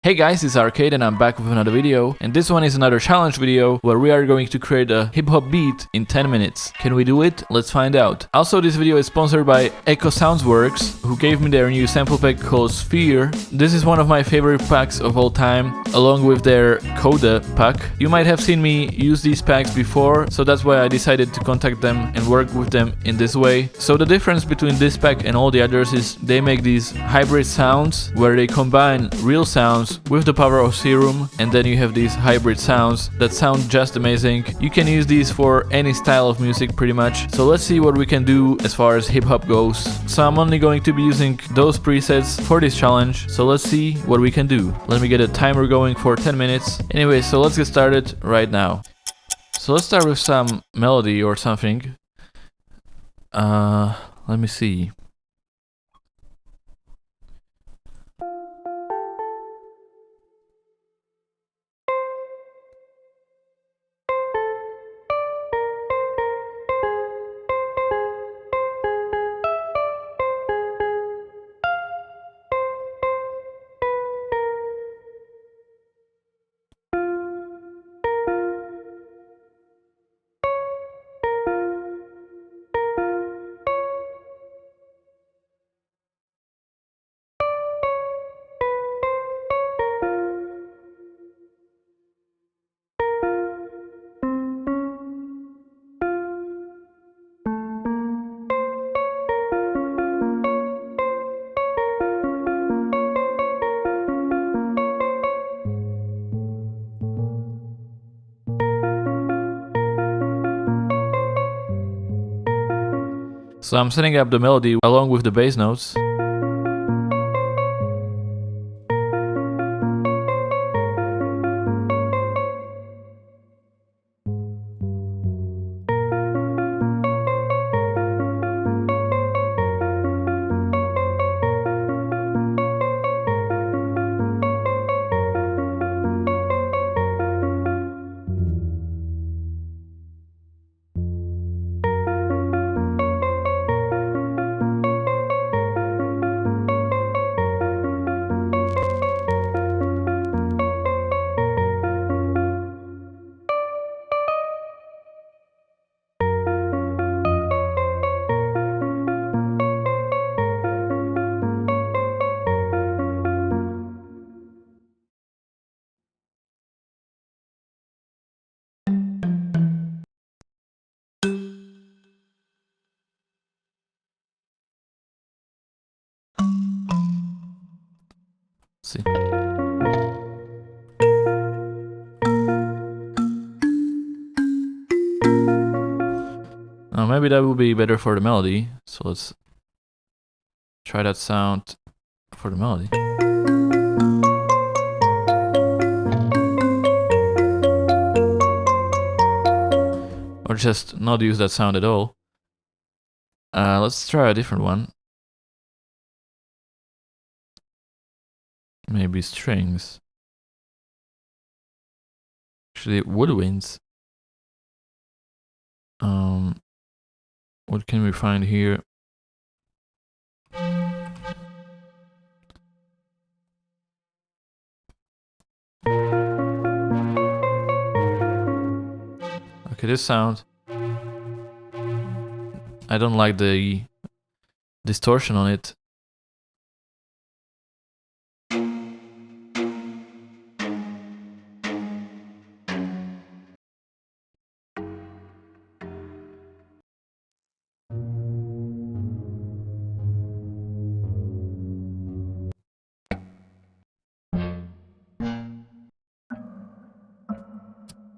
Hey guys, it's Arcade and I'm back with another video, and this one is another challenge video where we are going to create a hip-hop beat in 10 minutes. Can we do it? Let's find out. Also, this video is sponsored by Echo Soundsworks, who gave me their new sample pack called Sphere. This is one of my favorite packs of all time, along with their Coda pack. You might have seen me use these packs before, so that's why I decided to contact them and work with them in this way. So the difference between this pack and all the others is they make these hybrid sounds where they combine real sounds with the power of Serum, and then you have these hybrid sounds that sound just amazing. You can use these for any style of music pretty much. So let's see what we can do as far as hip hop goes. So I'm only going to be using those presets for this challenge, so let's see what we can do. Let me get a timer going for 10 minutes. Anyway, so let's get started right now. So let's start with some melody or something. Let me see. So I'm setting up the melody along with the bass notes. See. Now maybe that will be better for the melody. So let's try that sound for the melody. Or just not use that sound at all. Let's try a different one. Maybe strings. Actually, woodwinds. What can we find here? Okay, this sound. I don't like the distortion on it.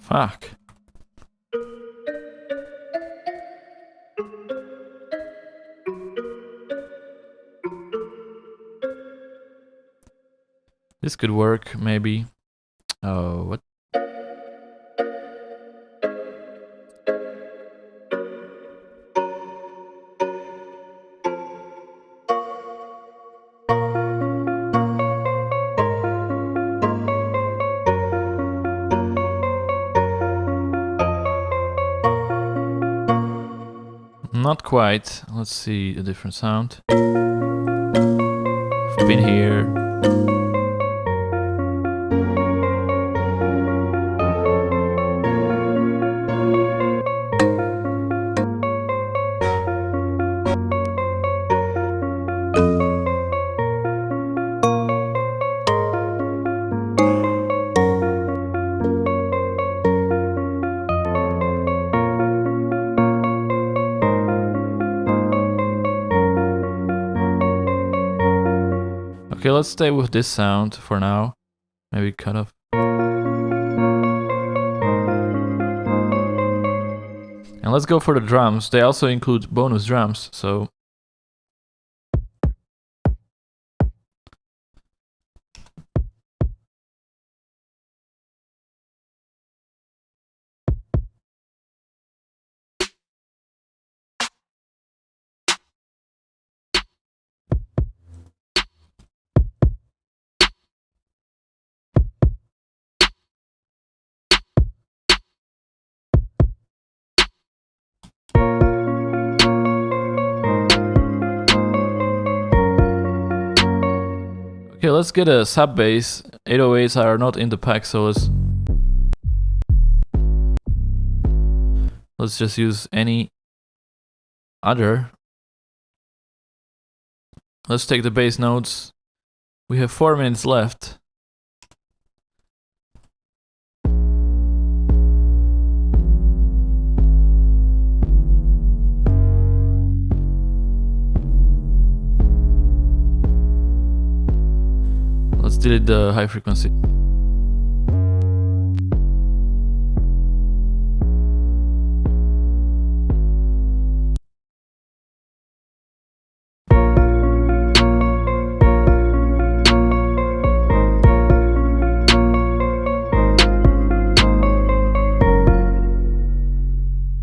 Fuck. This could work, maybe. Oh, what? Not quite. Let's see a different sound. I've been here. Okay, let's stay with this sound for now. Maybe cut off. And let's go for the drums. They also include bonus drums, so... Okay, let's get a sub bass. 808s are not in the pack, so let's just use any other. Let's take the bass notes. We have 4 minutes left. Let's delete the high frequency.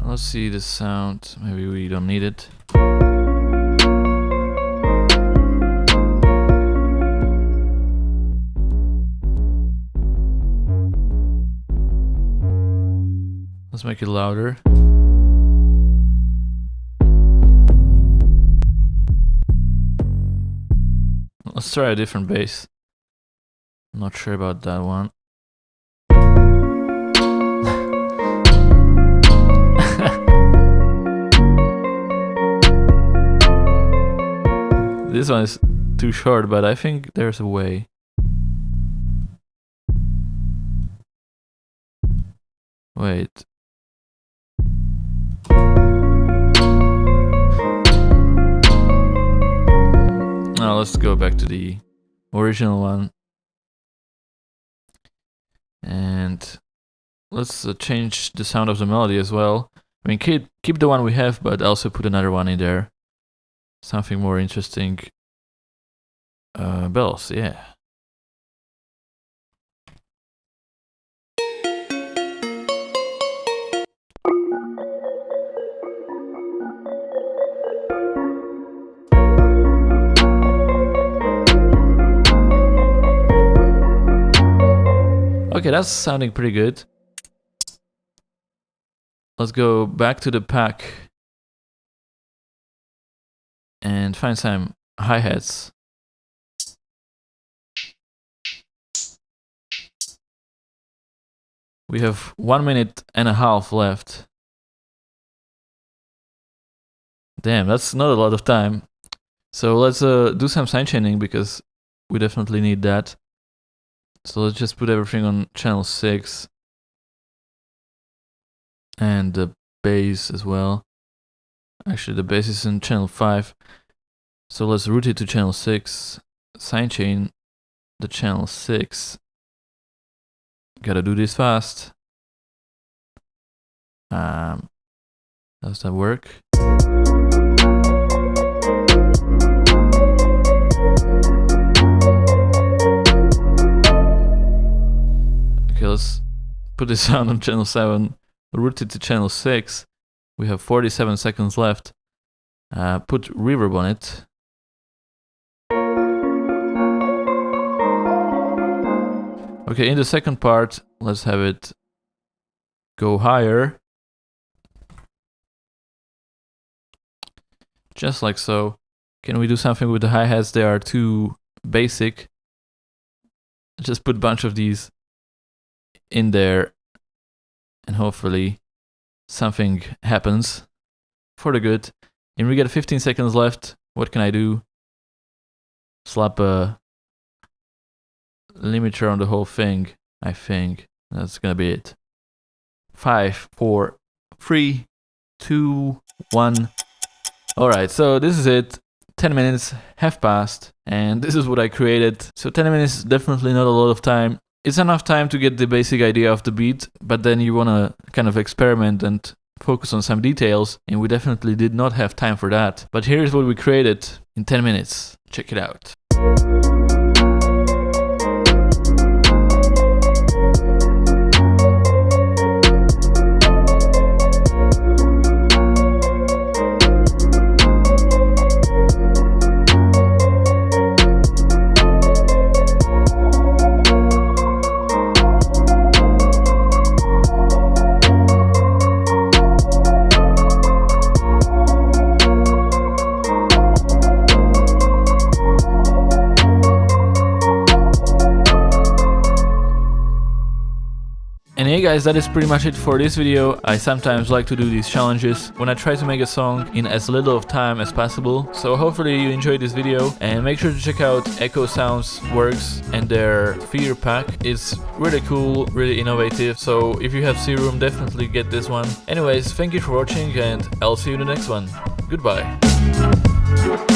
Let's see the sound. Maybe we don't need it. Let's make it louder. Let's try a different bass. I'm not sure about that one. This one is too short, but I think there's a way. Wait. Now let's go back to the original one. And let's change the sound of the melody as well. I mean, keep the one we have, but also put another one in there. Something more interesting. Bells, yeah. Okay, that's sounding pretty good. Let's go back to the pack and find some hi-hats. We have 1.5 minutes left. Damn, that's not a lot of time. So let's do some sidechaining because we definitely need that. So let's just put everything on channel 6. And the bass as well. Actually, the bass is in channel 5. So let's route it to channel 6. Sidechain the channel 6. Gotta do this fast. Does that work? Okay, let's put this sound on channel 7. Route it to channel 6. We have 47 seconds left. Put reverb on it. Okay, in the second part, let's have it go higher. Just like so. Can we do something with the hi-hats? They are too basic. Just put a bunch of these in there and hopefully something happens for the good. And we get 15 seconds left. What can I do? Slap a limiter on the whole thing. I think that's gonna be it. 5, 4, 3, 2, 1. Alright, so this is it. 10 minutes have passed and this is what I created. So 10 minutes is definitely not a lot of time. It's enough time to get the basic idea of the beat, but then you want to kind of experiment and focus on some details, and we definitely did not have time for that. But here's what we created in 10 minutes. Check it out. And hey guys, that is pretty much it for this video. I sometimes like to do these challenges when I try to make a song in as little of time as possible. So hopefully you enjoyed this video, and make sure to check out Echo Sounds Works and their Fear pack. It's really cool, really innovative. So if you have Serum, definitely get this one. Anyways, thank you for watching, and I'll see you in the next one. Goodbye.